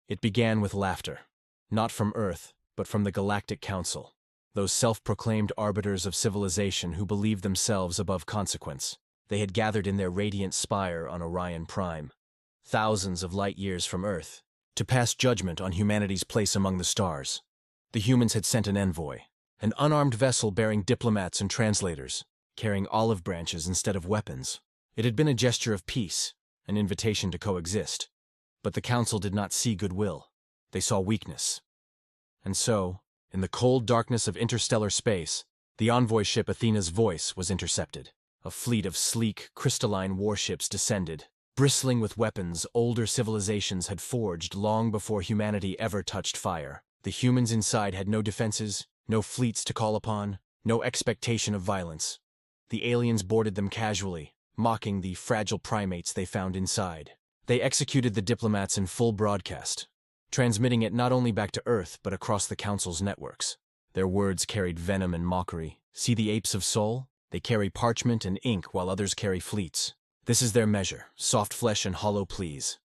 It began with laughter. Not from Earth, but from the Galactic Council. Those self-proclaimed arbiters of civilization who believed themselves above consequence. They had gathered in their radiant spire on Orion Prime, thousands of light years from Earth, to pass judgment on humanity's place among the stars. The humans had sent an envoy, an unarmed vessel bearing diplomats and translators, carrying olive branches instead of weapons. It had been a gesture of peace, an invitation to coexist. But the Council did not see goodwill. They saw weakness. And so, in the cold darkness of interstellar space, the envoy ship Athena's Voice was intercepted. A fleet of sleek, crystalline warships descended, bristling with weapons older civilizations had forged long before humanity ever touched fire. The humans inside had no defenses, no fleets to call upon, no expectation of violence. The aliens boarded them casually, mocking the fragile primates they found inside. They executed the diplomats in full broadcast, transmitting it not only back to Earth but across the Council's networks. Their words carried venom and mockery. See the apes of Sol? They carry parchment and ink while others carry fleets. This is their measure, soft flesh and hollow pleas.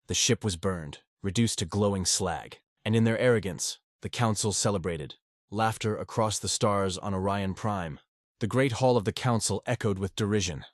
The ship was burned, reduced to glowing slag, and in their arrogance, the Council celebrated. Laughter across the stars on Orion Prime. The great hall of the Council echoed with derision.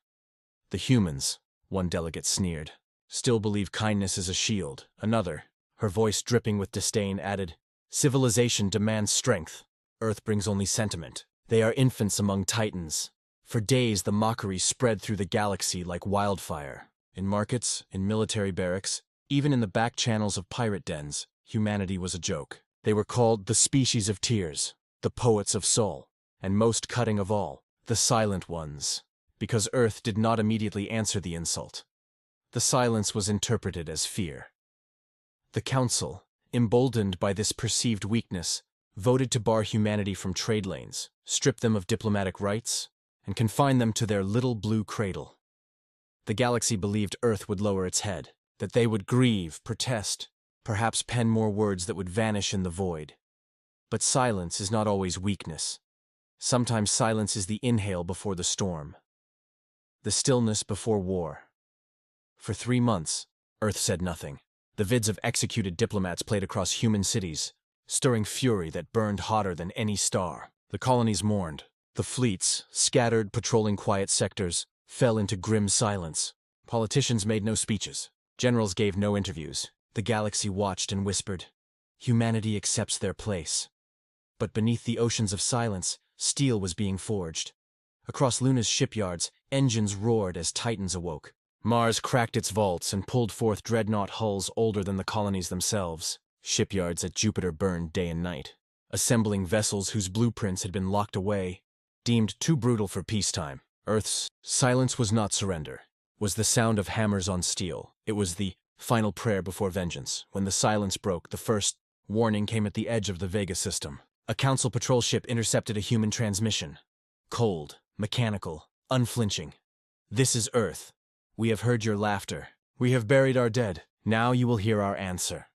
The humans, one delegate sneered, still believe kindness is a shield. Another, her voice dripping with disdain, added, civilization demands strength. Earth brings only sentiment. They are infants among titans. For days the mockery spread through the galaxy like wildfire. In markets, in military barracks, even in the back channels of pirate dens, humanity was a joke. They were called the species of tears, the poets of Sol, and most cutting of all, the silent ones, because Earth did not immediately answer the insult. The silence was interpreted as fear. The Council, emboldened by this perceived weakness, voted to bar humanity from trade lanes, strip them of diplomatic rights, and confine them to their little blue cradle. The galaxy believed Earth would lower its head, that they would grieve, protest, perhaps pen more words that would vanish in the void. But silence is not always weakness. Sometimes silence is the inhale before the storm, the stillness before war. For 3 months, Earth said nothing. The vids of executed diplomats played across human cities, stirring fury that burned hotter than any star. The colonies mourned. The fleets, scattered patrolling quiet sectors, fell into grim silence. Politicians made no speeches. Generals gave no interviews. The galaxy watched and whispered, humanity accepts their place. But beneath the oceans of silence, steel was being forged. Across Luna's shipyards, engines roared as titans awoke. Mars cracked its vaults and pulled forth dreadnought hulls older than the colonies themselves. Shipyards at Jupiter burned day and night, assembling vessels whose blueprints had been locked away, deemed too brutal for peacetime. Earth's silence was not surrender, was the sound of hammers on steel. It was the final prayer before vengeance. When the silence broke, the first warning came at the edge of the Vega system. A Council patrol ship intercepted a human transmission. Cold, mechanical, unflinching. This is Earth. We have heard your laughter. We have buried our dead. Now you will hear our answer.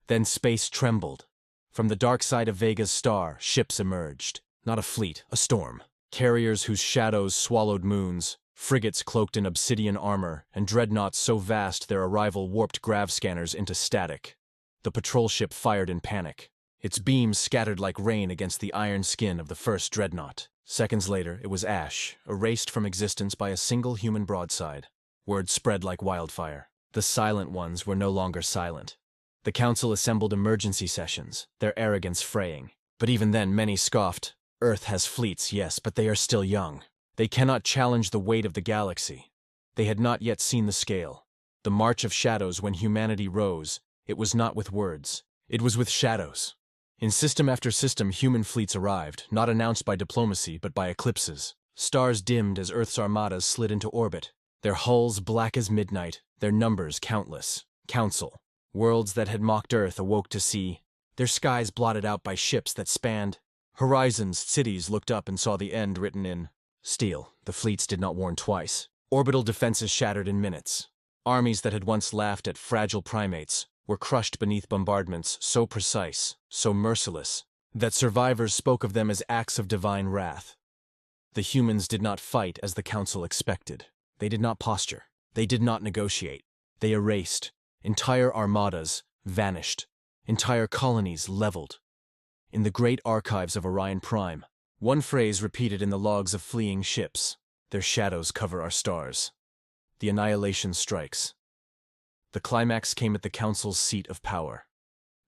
Then space trembled. From the dark side of Vega's star, ships emerged. Not a fleet, a storm. Carriers whose shadows swallowed moons, frigates cloaked in obsidian armor, and dreadnoughts so vast their arrival warped grav scanners into static. The patrol ship fired in panic. Its beams scattered like rain against the iron skin of the first dreadnought. Seconds later, it was ash, erased from existence by a single human broadside. Word spread like wildfire. The silent ones were no longer silent. The Council assembled emergency sessions, their arrogance fraying. But even then, many scoffed. Earth has fleets, yes, but they are still young. They cannot challenge the weight of the galaxy. They had not yet seen the scale. The march of shadows when humanity rose, it was not with words. It was with shadows. In system after system, human fleets arrived, not announced by diplomacy, but by eclipses. Stars dimmed as Earth's armadas slid into orbit, their hulls black as midnight, their numbers countless. Council. Worlds that had mocked Earth awoke to see, their skies blotted out by ships that spanned horizons. Cities looked up and saw the end written in steel. The fleets did not warn twice. Orbital defenses shattered in minutes. Armies that had once laughed at fragile primates were crushed beneath bombardments so precise, so merciless, that survivors spoke of them as acts of divine wrath. The humans did not fight as the Council expected. They did not posture. They did not negotiate. They erased. Entire armadas, vanished. Entire colonies leveled. In the great archives of Orion Prime, one phrase repeated in the logs of fleeing ships: "Their shadows cover our stars." The annihilation strikes. The climax came at the Council's seat of power,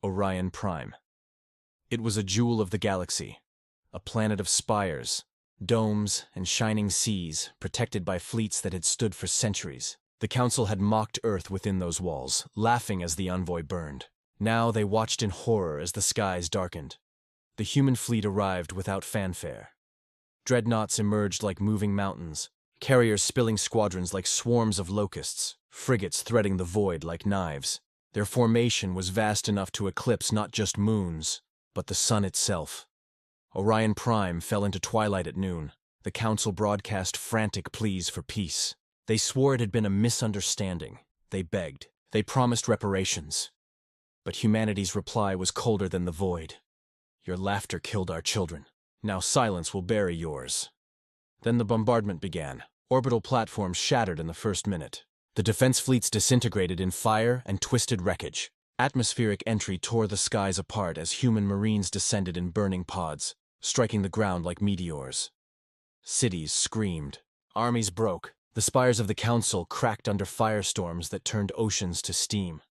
Orion Prime. It was a jewel of the galaxy, a planet of spires, domes, and shining seas, protected by fleets that had stood for centuries. The Council had mocked Earth within those walls, laughing as the envoy burned. Now they watched in horror as the skies darkened. The human fleet arrived without fanfare. Dreadnoughts emerged like moving mountains, carriers spilling squadrons like swarms of locusts, frigates threading the void like knives. Their formation was vast enough to eclipse not just moons, but the sun itself. Orion Prime fell into twilight at noon. The Council broadcast frantic pleas for peace. They swore it had been a misunderstanding. They begged. They promised reparations. But humanity's reply was colder than the void. "Your laughter killed our children. Now silence will bury yours." Then the bombardment began. Orbital platforms shattered in the first minute. The defense fleets disintegrated in fire and twisted wreckage. Atmospheric entry tore the skies apart as human marines descended in burning pods, striking the ground like meteors. Cities screamed. Armies broke. The spires of the Council cracked under firestorms that turned oceans to steam.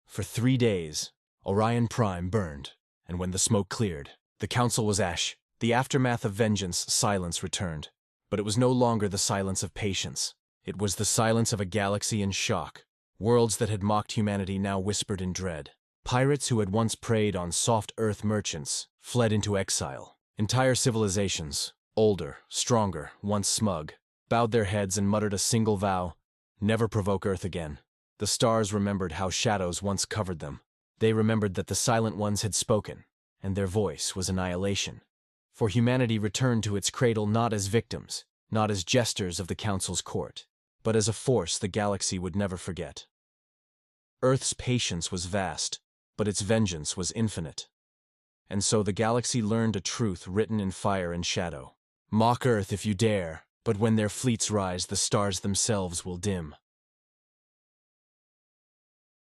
For 3 days, Orion Prime burned, and when the smoke cleared, the Council was ash. The aftermath of vengeance, silence returned. But it was no longer the silence of patience. It was the silence of a galaxy in shock. Worlds that had mocked humanity now whispered in dread. Pirates who had once preyed on soft Earth merchants fled into exile. Entire civilizations, older, stronger, once smug, bowed their heads and muttered a single vow: never provoke Earth again. The stars remembered how shadows once covered them. They remembered that the Silent Ones had spoken, and their voice was annihilation. For humanity returned to its cradle not as victims, not as jesters of the Council's court, but as a force the galaxy would never forget. Earth's patience was vast, but its vengeance was infinite. And so the galaxy learned a truth written in fire and shadow. Mock Earth if you dare, but when their fleets rise, the stars themselves will dim.